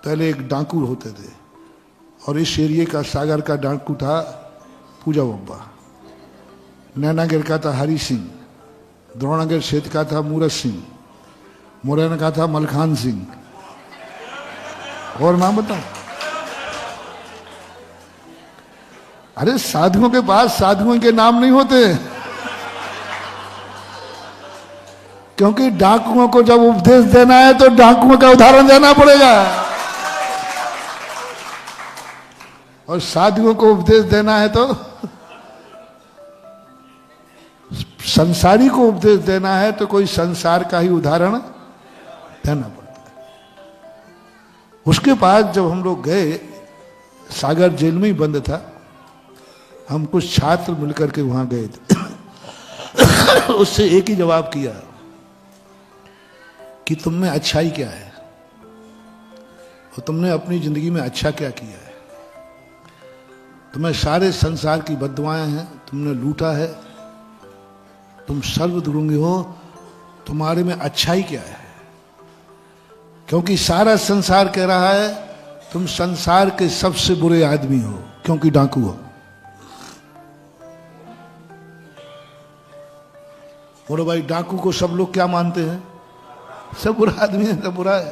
पहले एक डाकू होते थे और इस एरिए का सागर का डाकू था पूजा बब्बा, नैनागिर का था हरि सिंह, द्रोणागिर क्षेत्र का था मूरत सिंह, मुरैना का था मलखान सिंह। और नाम बताऊं? अरे साधुओं के पास साधुओं के नाम नहीं होते, क्योंकि डाकुओं को जब उपदेश देना है तो डाकुओं का उदाहरण देना पड़ेगा, और साधुओं को उपदेश देना है तो संसारी को उपदेश देना है तो कोई संसार का ही उदाहरण देना पड़ता है। उसके बाद जब हम लोग गए, सागर जेल में ही बंद था, हम कुछ छात्र मिलकर के वहां गए थे। उससे एक ही जवाब किया कि तुम में अच्छाई क्या है और तुमने अपनी जिंदगी में अच्छा क्या किया है। तुम्हें सारे संसार की बद्दुआएं हैं, तुमने लूटा है, तुम सर्वद्रोही हो, तुम्हारे में अच्छाई क्या है? क्योंकि सारा संसार कह रहा है तुम संसार के सबसे बुरे आदमी हो, क्योंकि डाकू हो। बोलो भाई, डाकू को सब लोग क्या मानते हैं? सब बुरा आदमी है, सब बुरा है।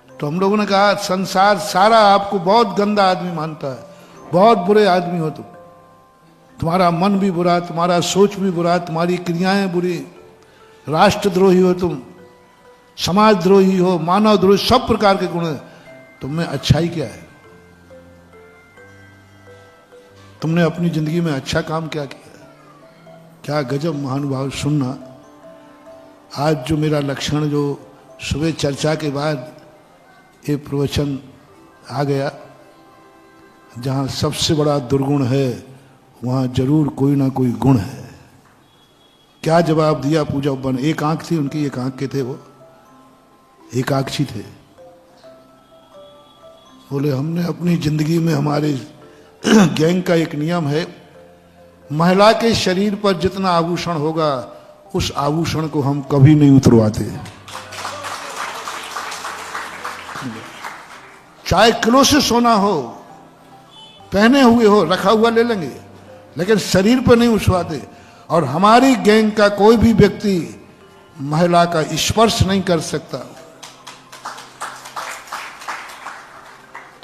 तो हम लोगों ने कहा संसार सारा आपको बहुत गंदा आदमी मानता है, बहुत बुरे आदमी हो तुम, तुम्हारा मन भी बुरा, तुम्हारा सोच भी बुरा, तुम्हारी क्रियाएं बुरी, राष्ट्रद्रोही हो तुम, समाजद्रोही हो, मानवद्रोही, सब प्रकार के गुण है। तुम में अच्छाई क्या है? तुमने अपनी जिंदगी में अच्छा काम क्या किया? क्या गजब महानुभाव। सुनना, आज जो मेरा लक्षण, जो सुबह चर्चा के बाद ये प्रवचन आ गया, जहां सबसे बड़ा दुर्गुण है वहां जरूर कोई ना कोई गुण है। क्या जवाब दिया पूजा बब्बा ने? एक आंख थी उनकी, एक आंख के थे वो, एकाक्षी थे। बोले हमने अपनी जिंदगी में, हमारे गैंग का एक नियम है, महिला के शरीर पर जितना आभूषण होगा उस आभूषण को हम कभी नहीं उतरवाते, चाहे किलो से सोना हो, पहने हुए हो, रखा हुआ ले लेंगे, लेकिन शरीर पर नहीं उछवाते। और हमारी गैंग का कोई भी व्यक्ति महिला का स्पर्श नहीं कर सकता।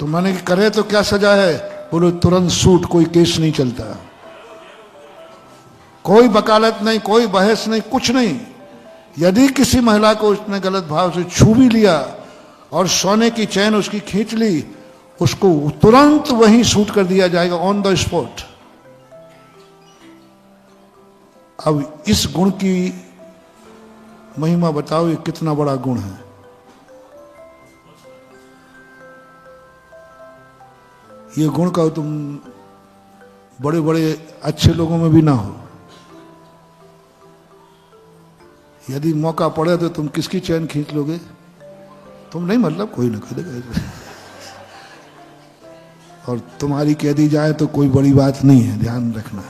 तो मैंने करे तो क्या सजा है? बोलो तुरंत सूट, कोई केस नहीं चलता, कोई वकालत नहीं, कोई बहस नहीं, कुछ नहीं। यदि किसी महिला को उसने गलत भाव से छू भी लिया और सोने की चैन उसकी खींच ली, उसको तुरंत वहीं शूट कर दिया जाएगा, ऑन द स्पॉट। अब इस गुण की महिमा बताओ, ये कितना बड़ा गुण है। ये गुण का तुम बड़े बड़े अच्छे लोगों में भी ना हो। यदि मौका पड़े तो तुम किसकी चैन खींच लोगे? तुम नहीं, मतलब कोई ना करेगा। और तुम्हारी कह दी जाए तो कोई बड़ी बात नहीं है, ध्यान रखना।